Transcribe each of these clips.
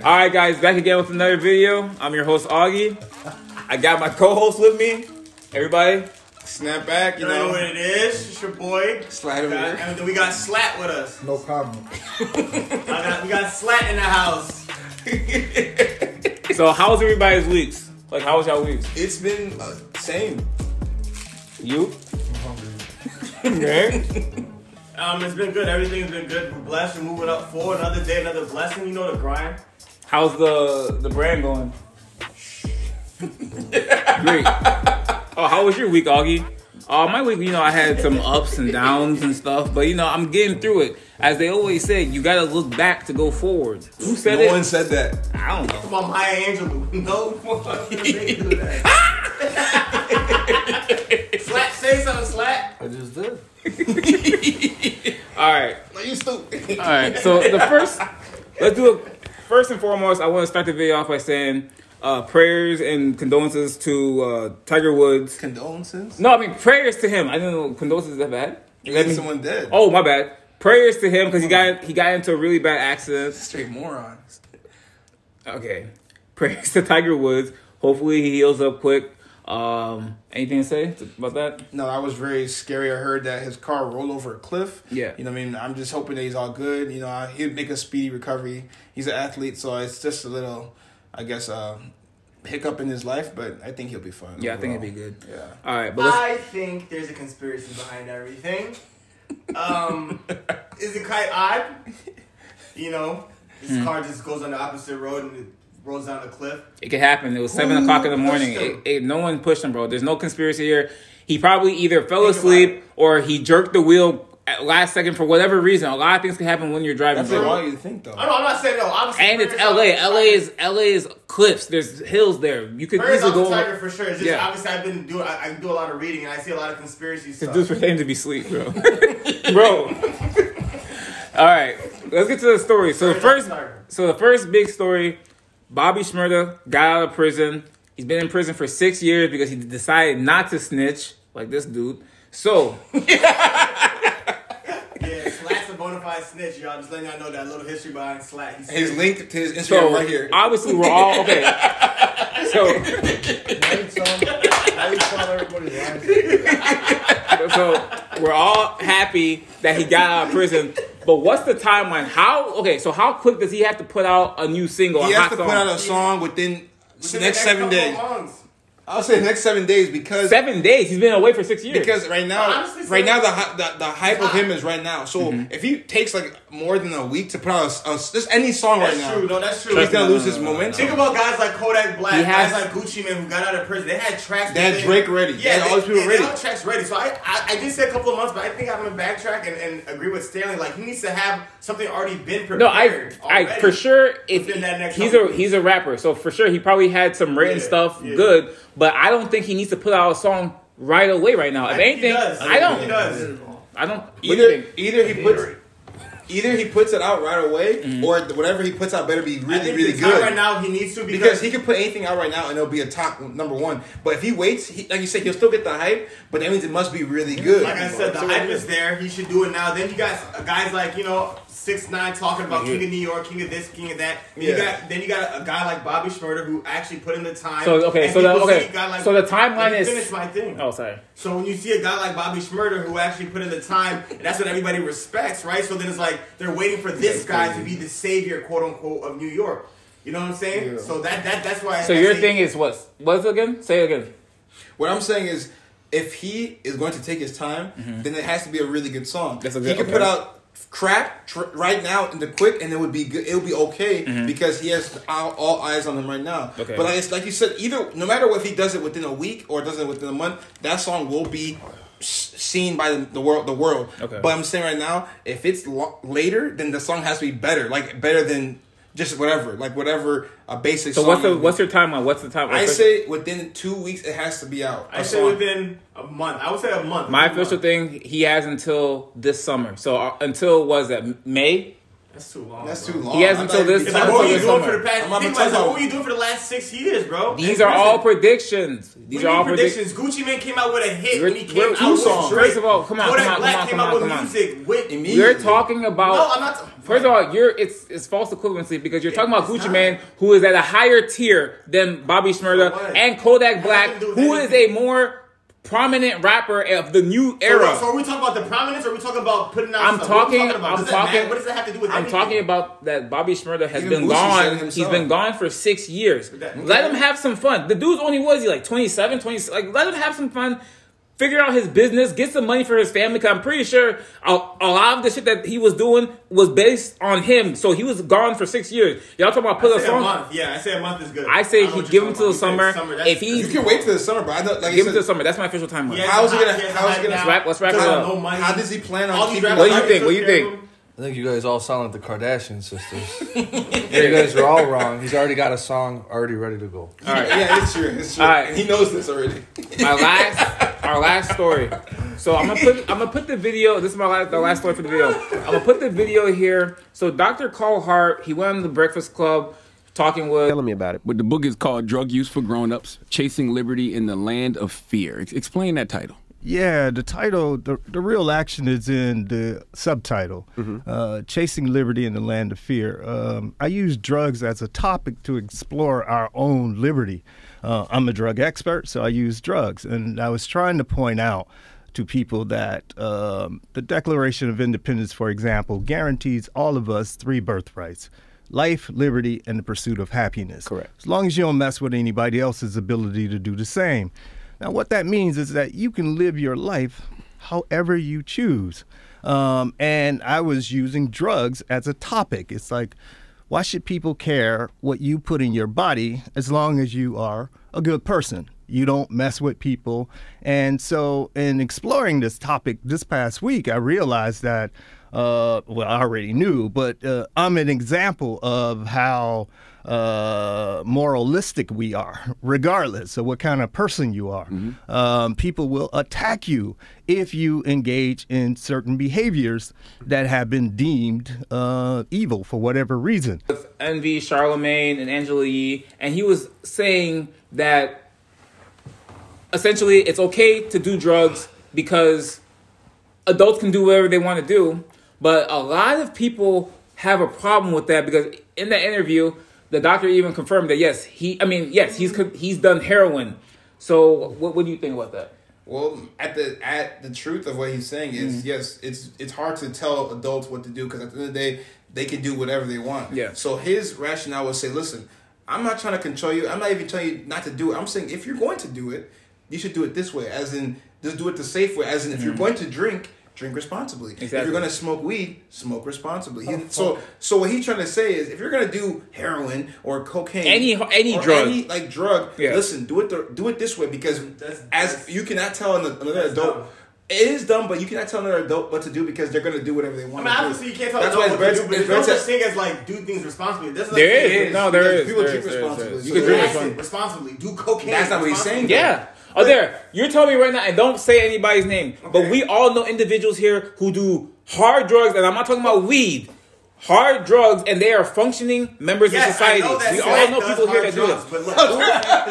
Alright guys, back again with another video. I'm your host Augy. I got my co-host with me. Everybody, snap back, you know what it is. It's your boy. Slat over here. And then we got Slat with us. No problem. We got Slat in the house. So how's everybody's weeks? Like, how was y'all weeks? It's been same. You? I'm hungry. Okay. It's been good. Everything's been good. We're blessed. We're moving up forward. Another day, another blessing. You know the grind. How's the brand going? Great. Oh, how was your week, Augie? My week, I had some ups and downs and stuff, but I'm getting through it. As they always say, you gotta look back to go forward. Who said it? No one said that. I don't know. Come on, Maya Angelou. No one did that. Slat, say something, Slat. I just did. All right. No, you stupid. All right. So first and foremost, I want to start the video off by saying prayers and condolences to Tiger Woods. Condolences? No, I mean prayers to him. I didn't know condolences is that bad. You got someone dead. Oh, my bad. Prayers to him because he got into a really bad accident. Straight moron. Okay. Prayers to Tiger Woods. Hopefully he heals up quick. Anything to say about that? No, that was very scary. I heard that his car rolled over a cliff. Yeah. You know what I mean? I'm just hoping that he's all good. He'd make a speedy recovery. He's an athlete, so it's just a little, I guess, hiccup in his life, but I think he'll be fine. Yeah, overall. I think he'll be good. Yeah. All right, but I think there's a conspiracy behind everything. Is it quite odd? His car just goes on the opposite road and it rolls down the cliff. It could happen. It was 7 o'clock in the morning. No one pushed him, bro. There's no conspiracy here. He probably either fell asleep or he jerked the wheel at last second for whatever reason. A lot of things can happen when you're driving. That's all you think, though. I'm not saying no. Obviously, and it's LA. LA is cliffs. There's hills there. You could easily go. Tiger for sure. It's just obviously I do a lot of reading and I see a lot of conspiracy stuff. This dude's pretending to be asleep, bro. Bro. All right, let's get to the story. So the first big story. Bobby Shmurda got out of prison. He's been in prison for 6 years because he decided not to snitch like this dude. So, Slat's a bona fide snitch, y'all. Just letting y'all know that little history behind Slat. His link to his Instagram right here. Obviously, we're all okay. So we're all happy that he got out of prison. But what's the timeline? How quick does he have to put out a new single? He has to put out a song within the next 7 days. I'll say the next 7 days because 7 days. He's been away for 6 years. Because right now the hype of him is right now. So if he takes like more than a week to put out just any song right now, that's true. He's gonna lose his momentum. Think about guys like Kodak Black, guys like Gucci Mane who got out of prison. They had tracks. They had Drake ready. Yeah, they had all these people ready. They had tracks ready. So I did say a couple of months, but I think I'm gonna backtrack and agree with Stanley. Like he needs to have something already been prepared. No, I for sure. If he's a rapper, so for sure he probably had some written stuff good. But I don't think he needs to put out a song right away right now. If anything, I don't. He does. I don't. Either he puts it out right away, or whatever he puts out better be really good. Right now, he needs to because he can put anything out right now and it'll be a top number one. But if he waits, like you said, he'll still get the hype. But that means it must be really good. Like I said, the hype is there. He should do it now. Then you got guys like 6ix9ine talking about King of New York, King of this, King of that. Then you got a guy like Bobby Shmurda who actually put in the time. So the timeline is. Finish my thing. Oh, sorry. So when you see a guy like Bobby Shmurda who actually put in the time, and that's what everybody respects, right? So then it's like they're waiting for this guy to be the savior, quote unquote, of New York. You know what I'm saying? Yeah. So that's why. So your thing is what? What's it again? Say it again. What I'm saying is, if he is going to take his time, then it has to be a really good song. He can put out crap right now in the quick, and it would be good. It would be okay because he has all eyes on him right now. Okay. But it's like you said, no matter if he does it within a week or does it within a month, that song will be seen by the world. Okay. But I'm saying right now, if it's later, then the song has to be better, better than just whatever a basic song. So what's your timeline? What's the timeline? I say within 2 weeks it has to be out. I say within a month. I would say a month. My official thing, he has until this summer. So until, what is that, May? That's too long. That's bro. too long. He has until this. It's like, what were you doing for the I'm past? gonna Think tell about it, you- what were you doing for the last 6 years, bro? These are all predictions. These are all predictions. Gucci Mane came out with a hit when he We're- came two out with songs. Drake. First of all, come on, Kodak come on, Black come on, came come out on, with come on. music with Immediately. You're talking about. No, I'm not. First of all, it's false equivalency because you're talking about Gucci Mane, who is at a higher tier than Bobby Shmurda So what? and Kodak Black, Nothing to do with who is a anything. more prominent rapper of the new era. So are we talking about the prominence, or are we talking about putting out? I'm stuff? talking. What are we I'm Does that talking. matter? What does that have to do with I'm anything? talking about that Bobby Shmurda has Even been Boosie said gone. it himself. He's been gone for 6 years. That- Let him have some fun. The dude's only was he like 27, 20. Like let him have some fun. Figure out his business, get some money for his family. Cause I'm pretty sure a lot of the shit that he was doing was based on him. So he was gone for 6 years. Y'all talking about put I a say song? a month. Yeah, I say a month is good. I say don't know he what give you're him talking till the about. summer. That's If he You can wait till the summer, but I don't like. give him till the summer, that's my official timeline. Yeah, How's he gonna? yeah, How's he gonna? now. Let's wrap it Because up. no money. How does he plan All on these keeping? rappers What do you think? What do you took care think? of him. I think you guys all sound like the Kardashian sisters. You guys are all wrong. He's already got a song already ready to go. All right. Yeah, it's true. It's true. All right. He knows this already. Our last story. So I'm gonna put the video. This is the last story for the video. I'm gonna put the video here. So Dr. Carl Hart, he went on the Breakfast Club talking with. Telling me about it. But the book is called Drug Use for Grown-Ups, Chasing Liberty in the Land of Fear. Explain that title. Yeah, the title, the real action is in the subtitle, Chasing Liberty in the Land of Fear. I use drugs as a topic to explore our own liberty. I'm a drug expert, so I use drugs. And I was trying to point out to people that the Declaration of Independence, for example, guarantees all of us 3 birthrights: life, liberty, and the pursuit of happiness. Correct. As long as you don't mess with anybody else's ability to do the same. Now, what that means is that you can live your life however you choose. And I was using drugs as a topic. It's like, why should people care what you put in your body as long as you are a good person? You don't mess with people. And so in exploring this topic this past week, I realized that, well, I already knew, but I'm an example of how moralistic we are, regardless of what kind of person you are. People will attack you if you engage in certain behaviors that have been deemed evil for whatever reason. With Envy, Charlemagne, and Angela Yee, and he was saying that essentially it's okay to do drugs because adults can do whatever they want to do, but a lot of people have a problem with that because in that interview, the doctor even confirmed that he's done heroin. So what do you think about that? Well, at the truth of what he's saying is yes, it's hard to tell adults what to do because at the end of the day, they can do whatever they want. Yeah. So his rationale was say, listen, I'm not trying to control you. I'm not even telling you not to do it. I'm saying if you're going to do it, you should do it this way, as in just do it the safe way. As in if you're going to drink responsibly. Exactly. If you're going to smoke weed, smoke responsibly. So what he's trying to say is if you're going to do heroin or cocaine, Any or drug. any like drug, Yeah. listen, do it this way because as you cannot tell another adult. dumb. It is dumb, but you cannot tell another adult what to do because they're going to do whatever they I want mean, to do. obviously you can't tell That's adults why what to it's do, but very- there's no it's such very- thing as like do things responsibly. There's no There such thing is. as- No, there is. People There drink is, there is, responsibly. there is. So You can they drink ask responsibly. responsibly. Do cocaine. That's not what he's saying, though. Yeah. Oh, there. You're telling me right now, and don't say anybody's name, but we all know individuals here who do hard drugs, and I'm not talking about weed. Hard drugs, and they are functioning members Yes, of society. I know that We Slack all know does people here hard that do drugs, this. but look,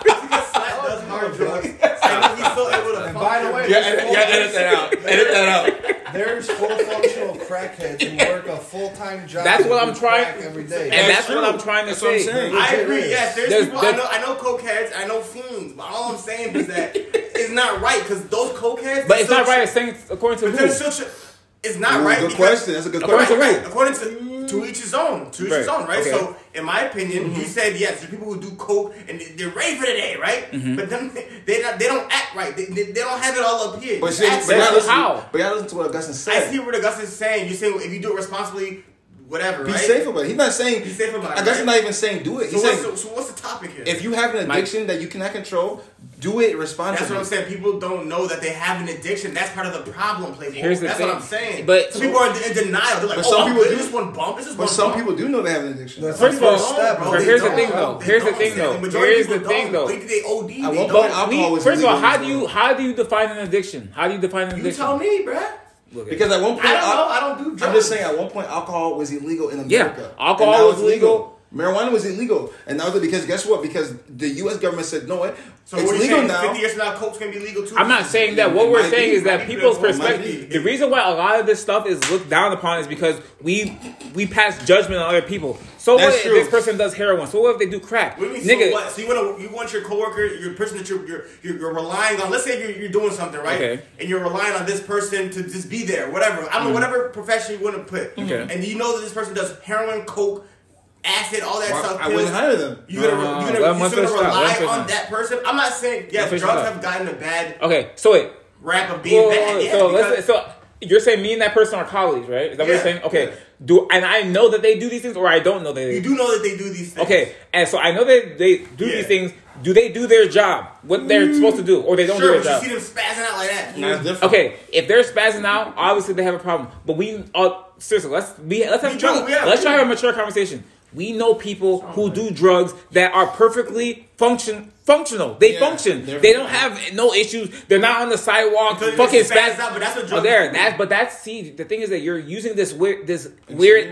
because Slack does hard drugs, and he's still able to. By the way, edit that out. Edit that out. there's full functional crackheads who work a full-time job. That's what and I'm do trying- crack every day. And that's true. what I'm trying to That's what I'm say. saying. I agree. Yes, there's people. there's- I know cokeheads. I know fiends. But all I'm saying is that it's not right because those cokeheads. But it's not right as saying according to But they're who? still. It's not Ooh, right. good because- question. That's a good According question. to Right, according to each his own. To each his Right. own, right? Okay. So, in my opinion, you said yes. There's people who do coke and they're ready for the day, right? But then they don't act right. They don't have it all up here. But see, Act but right. y'all listen, how? but y'all listen to what Augustine I said. see what Augustin's saying. You're saying if you do it responsibly, whatever, Be right? safe about it. He's not saying. Be safe about it, Augustine's right? not even saying do it. So He's saying what's the topic here? if you have an addiction that you cannot control, do it responsibly. That's what I'm saying. People don't know that they have an addiction. That's part of the problem, Playboy. Here's the That's thing. what I'm saying. But- some people are in denial. They're like, But oh, some I'm people good. do. This one bump. This is But one some bump. people do know they have an addiction. That's First of all, step, bro. but They here's the don't. thing, though. They Here's the don't. thing, though. Majority Here's of the people thing, don't. though. They OD. I They won't don't. blame alcohol was First of all, illegal. how do you define an addiction? How do you define an You addiction? tell me, bruh. Because at one point, I don't do drugs. I'm just saying, at one point, alcohol was illegal in America. Yeah, alcohol was legal. Marijuana was illegal, and now because guess what? Because the U.S. government said no, it's what are you legal saying? now. 50 years from now, coke's gonna be legal too. I'm not saying that. What we're saying is that people's perspective. The reason why a lot of this stuff is looked down upon is because we pass judgment on other people. So what if this person does heroin? So what if they do crack? What do you mean, nigga? So what? So you want your coworker, your person that you're relying on. Let's say you're doing something, right? Okay. And you're relying on this person to just be there, whatever. I don't know, whatever profession you want to put. Okay. And you know that this person does heroin, coke, acid, all that stuff. I wouldn't hire them. You're gonna rely on that person. I'm not saying drugs have gotten a bad so wait. rap of being bad. So you're saying me and that person are colleagues, right? Is that what you're saying? Okay. And I know that they do these things, or I don't know that they do. You do know that they do these things. Okay, and so I know that they do these things. Do they do their job? What they're supposed to do, or they don't do their job? You see them spazzing out like that. That's different. Okay, if they're spazzing out, obviously they have a problem. But seriously, let's try to have a mature conversation. We know people who do drugs that are perfectly functional. They function. They don't have no issues. They're not on the sidewalk fucking spaz out. But that's what drugs the thing is that you're using this weird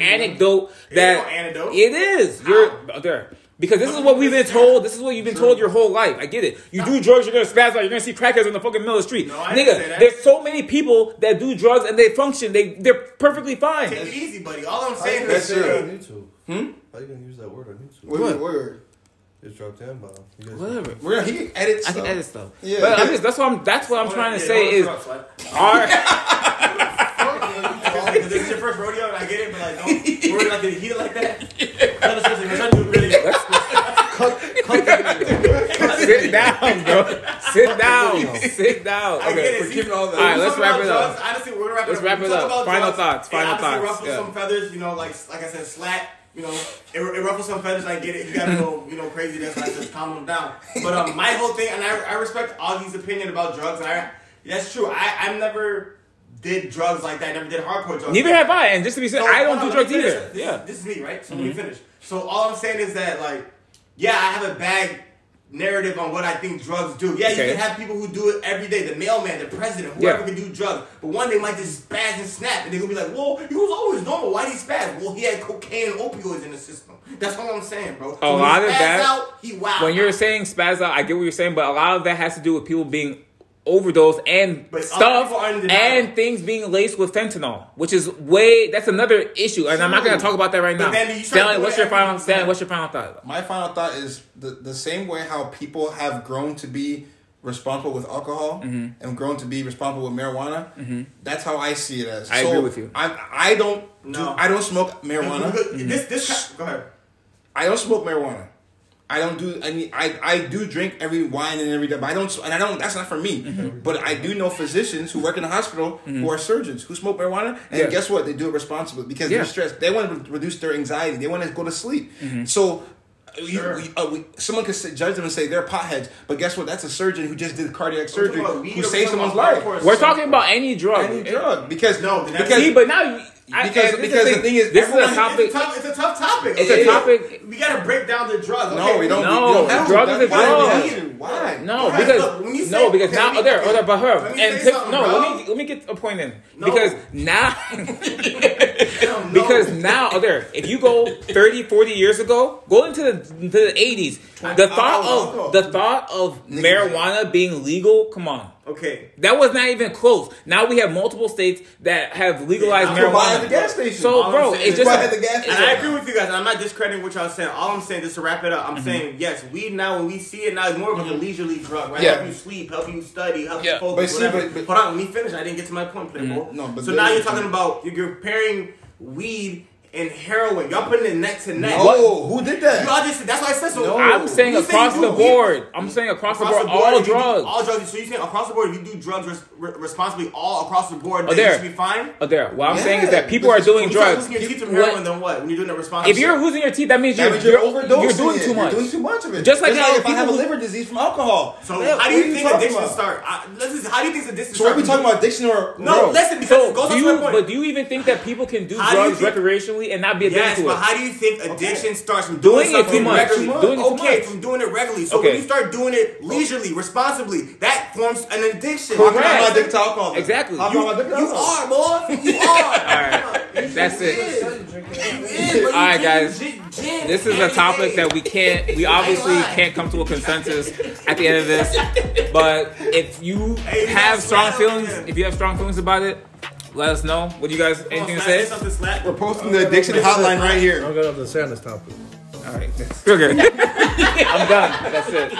anecdote that no anecdote. It is. You're there. Because this is what we've been told. This is what you've been told your whole life. I get it. You do drugs, you're gonna spaz out. You're gonna see crackheads in the fucking middle of the street. No, I didn't say that. There's so many people that do drugs and they function. They're perfectly fine. Take it easy, buddy. All I'm saying is is on YouTube. How you gonna use that word on YouTube? What word? It's dropped in, but whatever. He can edit stuff. I can edit stuff. Yeah. But that's what I'm trying to say is our. This is your first rodeo, and I get it, but like, don't worry about getting heated like that. Sit down, bro. Sit down. Okay, we're keeping all that. All right, let's wrap it up. Honestly, we're gonna wrap it up. Let's wrap it up. Final thoughts. Ruffle some feathers, like I said, slack. It ruffles some feathers. I get it. You gotta go, crazy. That's why I said calm them down. But my whole thing, and I respect Augie-E's opinion about drugs. And that's true. I never did drugs like that. I never did hardcore drugs. Neither have I. And just to be said, I don't do drugs either. This is me, right? So let me finish. So all I'm saying is that, I have a bad narrative on what I think drugs do. Yeah, you can have people who do it every day. The mailman, the president, whoever can do drugs. But one day might just spaz and snap, and they're gonna be like, "Well, he was always normal. Why did he spaz?" Well, he had cocaine and opioids in the system. That's all I'm saying, bro. A lot of that. He wild. When you're saying spaz out, I get what you're saying, but a lot of that has to do with people being overdose and stuff and things being laced with fentanyl, which is that's another issue, and I'm not going to talk about that right now. Stanley, what's your final thought? My final thought is the same way how people have grown to be responsible with alcohol and grown to be responsible with marijuana. That's how I see it as. I agree with you. I don't smoke marijuana. Go ahead. I don't smoke marijuana. I don't do. I do drink every wine and every day, but I don't. That's not for me. But I do know physicians who work in the hospital who are surgeons who smoke marijuana, and guess what? They do it responsibly because they're stressed. They want to reduce their anxiety. They want to go to sleep. So. Someone could judge them and say they're potheads, but guess what? That's a surgeon who just did cardiac surgery who saved someone's life. We're talking about any drug. Because because the thing is, this is a topic. It's a tough topic. It's a topic. We gotta break down the drug. No, we don't. No, drug is a drug. Why? No, because now let me get a point in. Because now if you go 30, 40 years ago, go into the 80s, the thought of marijuana being legal, come on. Okay. That was not even close. Now we have multiple states that have legalized marijuana. At the gas station. So, bro, it's just at the gas station. And I agree with you guys. I'm not discrediting what y'all saying. All I'm saying, just to wrap it up, I'm saying, yes, weed now, when we see it now, it's more of a leisurely drug, right? Yeah. Help you sleep, help you study, help you focus, but whatever. Hold on, let me finish. I didn't get to my point, Playboy. So now you're talking about, you're pairing weed and heroin. Y'all putting it neck to neck. No, who did that? Y'all just, that's why I said so. No. I'm saying across the board. I'm saying across the board, all drugs. All drugs. So you're saying across the board, if you do drugs responsibly all across the board, then you should be fine? What I'm saying is that people are doing drugs. When you're losing your teeth from heroin, then what? When you're doing it responsibly? If you're losing your teeth, that means you're overdosing. You're doing too much. You're doing too much of it. Just like if I have a liver disease from alcohol. So how do you think addiction start? How do you think addiction starts? So are we talking about addiction or no? Listen, because it goes on to my point. But do you even think that people can do drugs recreationally recreationally and not be addicted to it. Yes, but how do you think addiction starts from Doing doing it too something much. regularly? Doing it too Okay, much. from doing it regularly. So when you start doing it leisurely, responsibly, that forms an addiction. How come I'm not addicted to alcohol? Exactly. How come I'm addicted to You alcohol? are, boy. You are. Alright, that's it. Alright, guys. This is a topic that we obviously can't come to a consensus at the end of this. But if you have strong feelings about it, let us know. What do you guys, anything to say? We're posting the addiction hotline right here. I'm going to say on this topic. Alright, okay. I'm done. That's it.